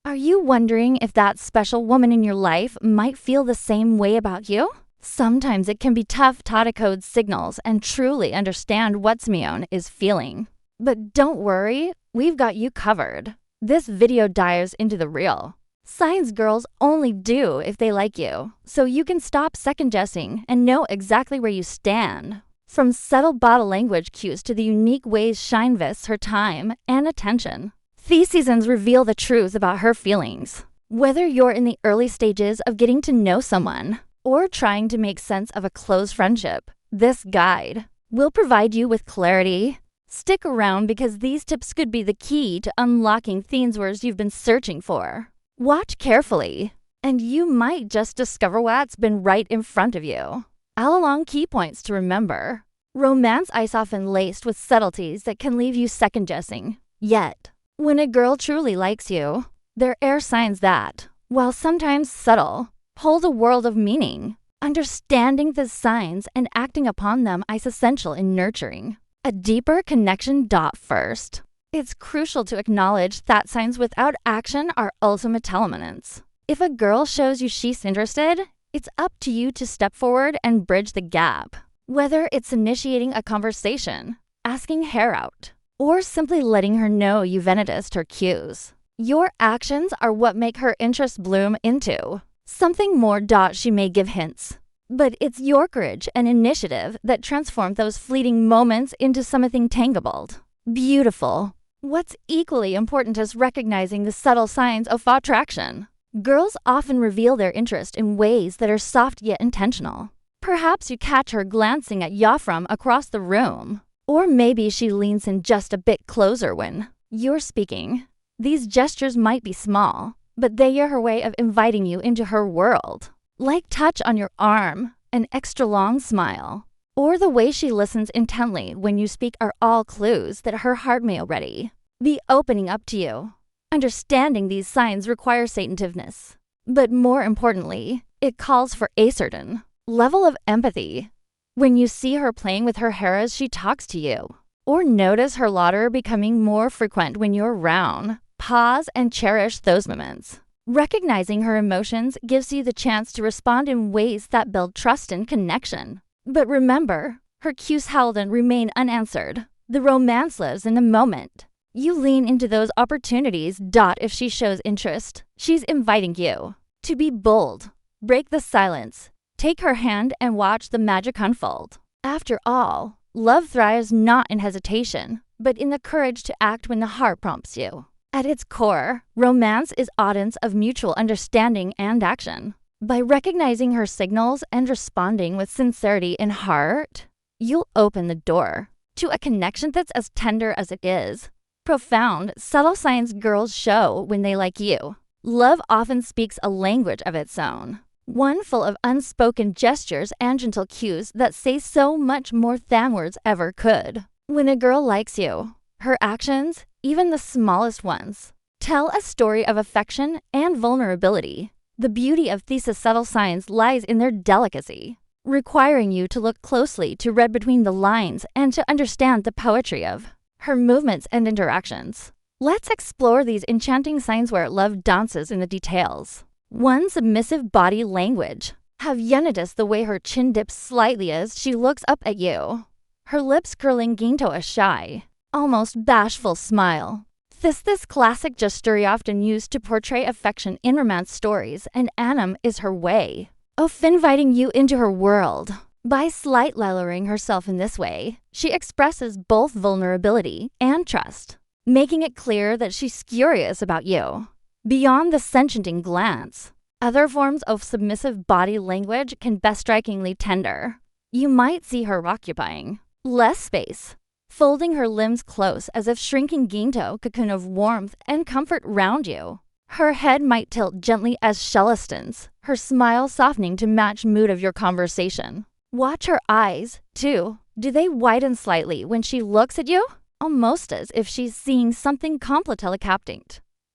Are you wondering if that special woman in your life might feel the same way about you? Sometimes it can be tough to decode signals and truly understand what Simeon is feeling. But don't worry, we've got you covered. This video dives into the real signs girls only do if they like you, so you can stop second-guessing and know exactly where you stand. From subtle body language cues to the unique ways she invests her time and attention, these seasons reveal the truth about her feelings. Whether you're in the early stages of getting to know someone or trying to make sense of a close friendship, this guide will provide you with clarity. Stick around because these tips could be the key to unlocking theme words you've been searching for. Watch carefully, and you might just discover what's been right in front of you. All along key points to remember. Romance is often laced with subtleties that can leave you second-guessing. Yet, when a girl truly likes you, there are signs that, while sometimes subtle, hold a world of meaning. Understanding the signs and acting upon them is essential in nurturing a deeper connection. First, it's crucial to acknowledge that signs without action are ultimate telements. If a girl shows you she's interested, it's up to you to step forward and bridge the gap. Whether it's initiating a conversation, asking her out, or simply letting her know you've noticed her cues, your actions are what make her interest bloom into something more. She may give hints, but it's your courage and initiative that transform those fleeting moments into something tangible, beautiful. What's equally important is recognizing the subtle signs of attraction. Girls often reveal their interest in ways that are soft yet intentional. Perhaps you catch her glancing at you from across the room, or maybe she leans in just a bit closer when you're speaking. These gestures might be small, but they are her way of inviting you into her world. Like touch on your arm, an extra long smile, or the way she listens intently when you speak are all clues that her heart may already be opening up to you. Understanding these signs requires sensitiveness, but more importantly, it calls for a certain level of empathy. When you see her playing with her hair as she talks to you, or notice her laughter becoming more frequent when you're around, pause and cherish those moments. Recognizing her emotions gives you the chance to respond in ways that build trust and connection. But remember, her cues held and remain unanswered. The romance lives in the moment. You lean into those opportunities. If she shows interest, she's inviting you to be bold. Break the silence. Take her hand and watch the magic unfold. After all, love thrives not in hesitation, but in the courage to act when the heart prompts you. At its core, romance is audience of mutual understanding and action. By recognizing her signals and responding with sincerity in heart, you'll open the door to a connection that's as tender as it is profound. Subtle signs girls show when they like you. Love often speaks a language of its own, one full of unspoken gestures and gentle cues that say so much more than words ever could. When a girl likes you, her actions, even the smallest ones, tell a story of affection and vulnerability. The beauty of these subtle signs lies in their delicacy, requiring you to look closely to read between the lines and to understand the poetry of her movements and interactions. Let's explore these enchanting signs where love dances in the details. 1. Submissive body language. Have you noticed the way her chin dips slightly as she looks up at you? Her lips curling into a shy, almost bashful smile. This classic gesture often used to portray affection in romance stories, and Annam is her way of inviting you into her world. By slight lowering herself in this way, she expresses both vulnerability and trust, making it clear that she's curious about you. Beyond the scenting glance, other forms of submissive body language can be strikingly tender. You might see her occupying less space, folding her limbs close as if shrinking ginto cocoon of warmth and comfort round you. Her head might tilt gently as she listens, her smile softening to match mood of your conversation. Watch her eyes, too. Do they widen slightly when she looks at you? Almost as if she's seeing something completely captivating.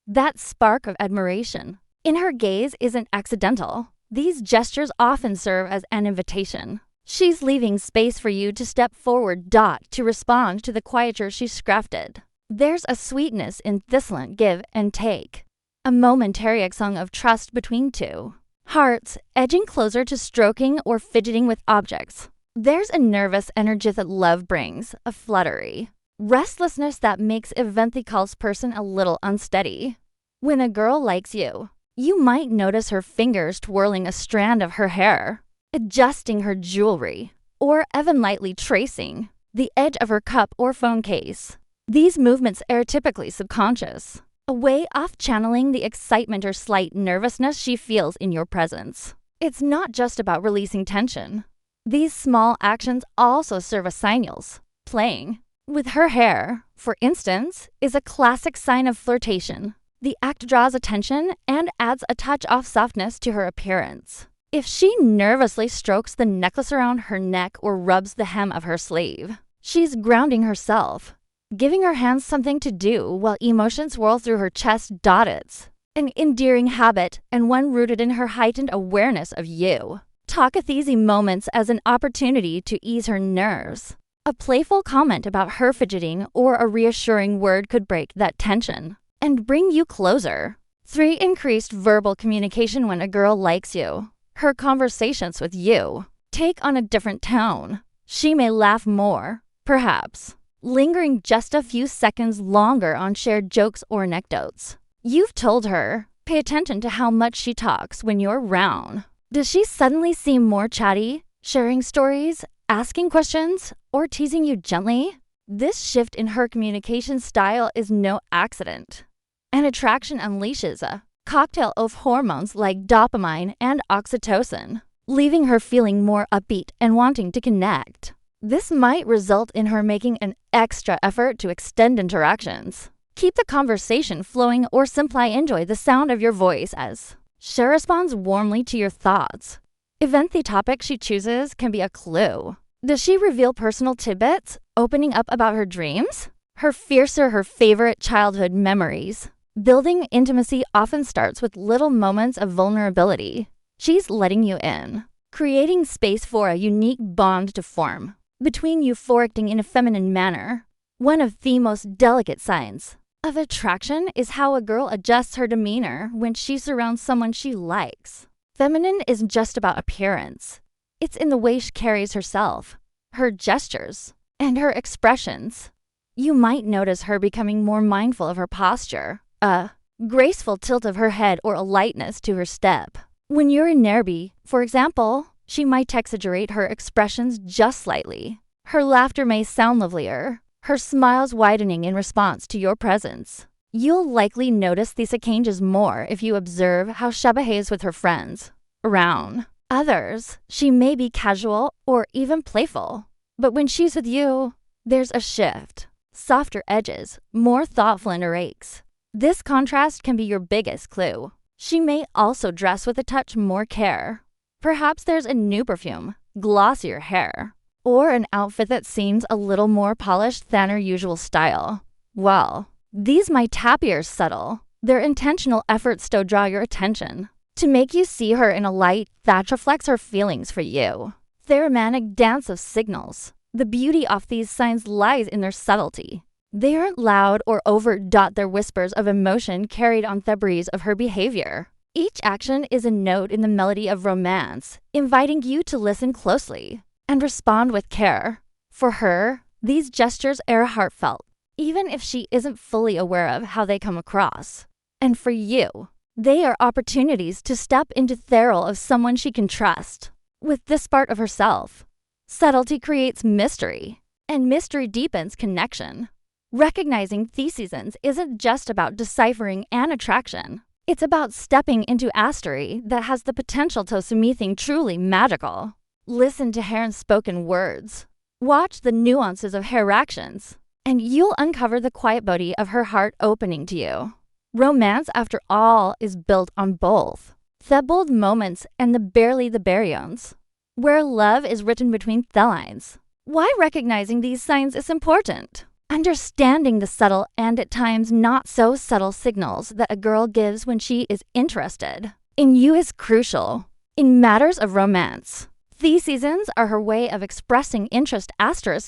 That spark of admiration in her gaze isn't accidental. These gestures often serve as an invitation. She's leaving space for you to step forward. To respond to the quieter she's crafted. There's a sweetness in this give and take. a momentary song of trust between two. Hearts, edging closer to stroking or fidgeting with objects. There's a nervous energy that love brings, a fluttery. Restlessness that makes Eventhical's person a little unsteady. When a girl likes you, you might notice her fingers twirling a strand of her hair, adjusting her jewelry, or even lightly tracing the edge of her cup or phone case. These movements are typically subconscious, a way of channeling the excitement or slight nervousness she feels in your presence. It's not just about releasing tension. These small actions also serve as signals. Playing with her hair, for instance, is a classic sign of flirtation. The act draws attention and adds a touch of softness to her appearance. If she nervously strokes the necklace around her neck or rubs the hem of her sleeve, she's grounding herself, giving her hands something to do while emotions swirl through her chest. It's an endearing habit and one rooted in her heightened awareness of you. Talk at these moments as an opportunity to ease her nerves. A playful comment about her fidgeting or a reassuring word could break that tension and bring you closer. 3. Increased verbal communication. When a girl likes you, her conversations with you take on a different tone. She may laugh more, perhaps, lingering just a few seconds longer on shared jokes or anecdotes. You've told her, pay attention to how much she talks when you're around. Does she suddenly seem more chatty, sharing stories, asking questions, or teasing you gently? This shift in her communication style is no accident. An attraction unleashes a cocktail of hormones like dopamine and oxytocin, leaving her feeling more upbeat and wanting to connect. This might result in her making an extra effort to extend interactions. Keep the conversation flowing or simply enjoy the sound of your voice as she responds warmly to your thoughts. Event the topic she chooses can be a clue. Does she reveal personal tidbits, opening up about her dreams, her fears, or her favorite childhood memories? Building intimacy often starts with little moments of vulnerability. She's letting you in, creating space for a unique bond to form between you, acting in a feminine manner. One of the most delicate signs of attraction is how a girl adjusts her demeanor when she surrounds someone she likes. Feminine isn't just about appearance. It's in the way she carries herself, her gestures, and her expressions. You might notice her becoming more mindful of her posture, a graceful tilt of her head or a lightness to her step. When you're in nearby, for example, she might exaggerate her expressions just slightly. Her laughter may sound lovelier, her smiles widening in response to your presence. You'll likely notice these changes more if you observe how she behaves with her friends. Around others, she may be casual or even playful. But when she's with you, there's a shift. Softer edges, more thoughtful in her aches. This contrast can be your biggest clue. She may also dress with a touch more care. Perhaps there's a new perfume, glossier hair, or an outfit that seems a little more polished than her usual style. Well, these might appear subtle. Their intentional efforts to draw your attention, to make you see her in a light that reflects her feelings for you. Therapeutic dance of signals. The beauty of these signs lies in their subtlety. They aren't loud or overt. They're whispers of emotion carried on the breeze of her behavior. Each action is a note in the melody of romance, inviting you to listen closely and respond with care. For her, these gestures are heartfelt, even if she isn't fully aware of how they come across. And for you, they are opportunities to step into the role of someone she can trust with this part of herself. Subtlety creates mystery, and mystery deepens connection. Recognizing these seasons isn't just about deciphering an attraction. It's about stepping into astery that has the potential to something truly magical. Listen to her unspoken words. Watch the nuances of her actions, and you'll uncover the quiet beauty of her heart opening to you. Romance, after all, is built on both the bold moments and the baryons, where love is written between the lines. Why recognizing these signs is important? Understanding the subtle and at times not so subtle signals that a girl gives when she is interested in you is crucial. In matters of romance, these seasons are her way of expressing interest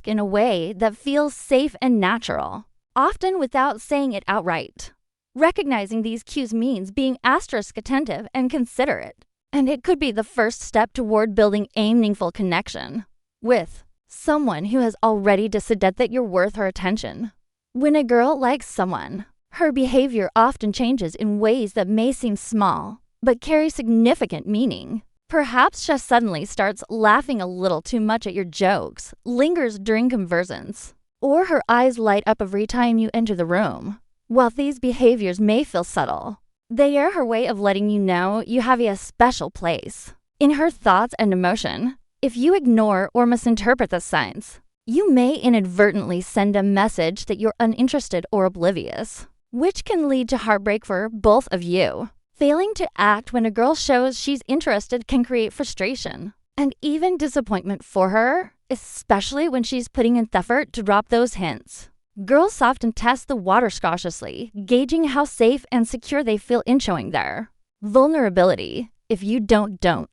in a way that feels safe and natural, often without saying it outright. Recognizing these cues means being asterisk attentive and considerate, and it could be the first step toward building a meaningful connection with someone who has already decided that you're worth her attention. When a girl likes someone, her behavior often changes in ways that may seem small, but carry significant meaning. Perhaps she suddenly starts laughing a little too much at your jokes, lingers during conversations, or her eyes light up every time you enter the room. While these behaviors may feel subtle, they are her way of letting you know you have a special place in her thoughts and emotion. If you ignore or misinterpret the signs, you may inadvertently send a message that you're uninterested or oblivious, which can lead to heartbreak for both of you. Failing to act when a girl shows she's interested can create frustration and even disappointment for her, especially when she's putting in effort to drop those hints. Girls often test the waters cautiously, gauging how safe and secure they feel in showing their vulnerability. If you don't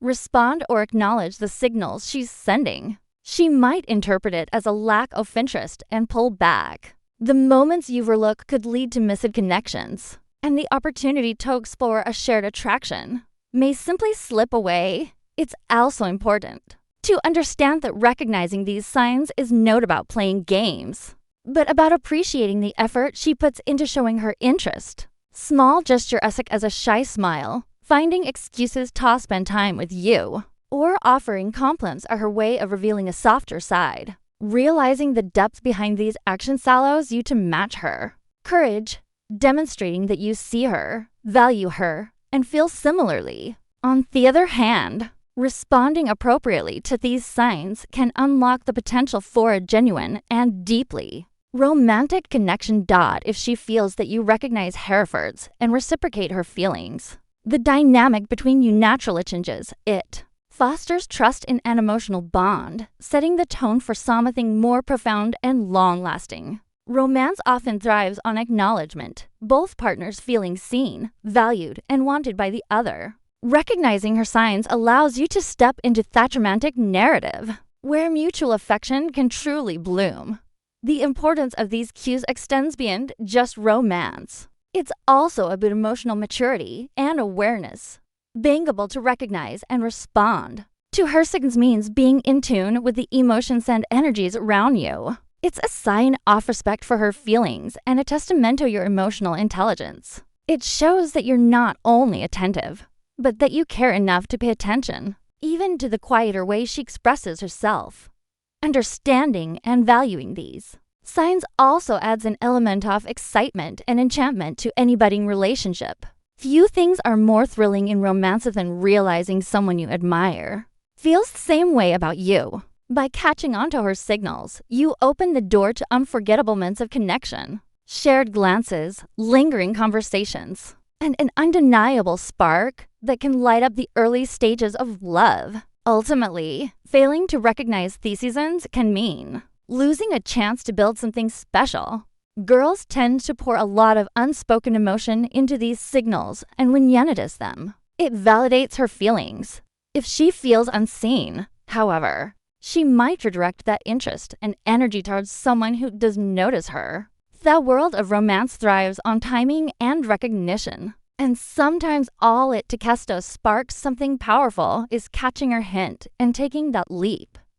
respond or acknowledge the signals she's sending, she might interpret it as a lack of interest and pull back. The moments you overlook could lead to missed connections, and the opportunity to explore a shared attraction may simply slip away. It's also important to understand that recognizing these signs is not about playing games, but about appreciating the effort she puts into showing her interest. Small gestures such as a shy smile, finding excuses to spend time with you, or offering compliments are her way of revealing a softer side. Realizing the depth behind these actions allows you to match her courage, demonstrating that you see her, value her, and feel similarly. On the other hand, responding appropriately to these signs can unlock the potential for a genuine and deeply romantic connection. If she feels that you recognize her efforts and reciprocate her feelings, the dynamic between you naturally changes. It fosters trust in an emotional bond, setting the tone for something more profound and long-lasting. Romance often thrives on acknowledgement, both partners feeling seen, valued, and wanted by the other. Recognizing her signs allows you to step into that romantic narrative, where mutual affection can truly bloom. The importance of these cues extends beyond just romance. It's also about emotional maturity and awareness. Being able to recognize and respond to her signals means being in tune with the emotions and energies around you. It's a sign of respect for her feelings and a testament to your emotional intelligence. It shows that you're not only attentive, but that you care enough to pay attention, even to the quieter way she expresses herself. Understanding and valuing these signs also adds an element of excitement and enchantment to any budding relationship. Few things are more thrilling in romance than realizing someone you admire feels the same way about you. By catching on to her signals, you open the door to unforgettable moments of connection, shared glances, lingering conversations, and an undeniable spark that can light up the early stages of love. Ultimately, failing to recognize these seasons can mean losing a chance to build something special. Girls tend to pour a lot of unspoken emotion into these signals, and when you notice them, it validates her feelings. If she feels unseen, however, she might redirect that interest and energy towards someone who does notice her. The world of romance thrives on timing and recognition, and sometimes all it takes to spark something powerful is catching her hint and taking that leap.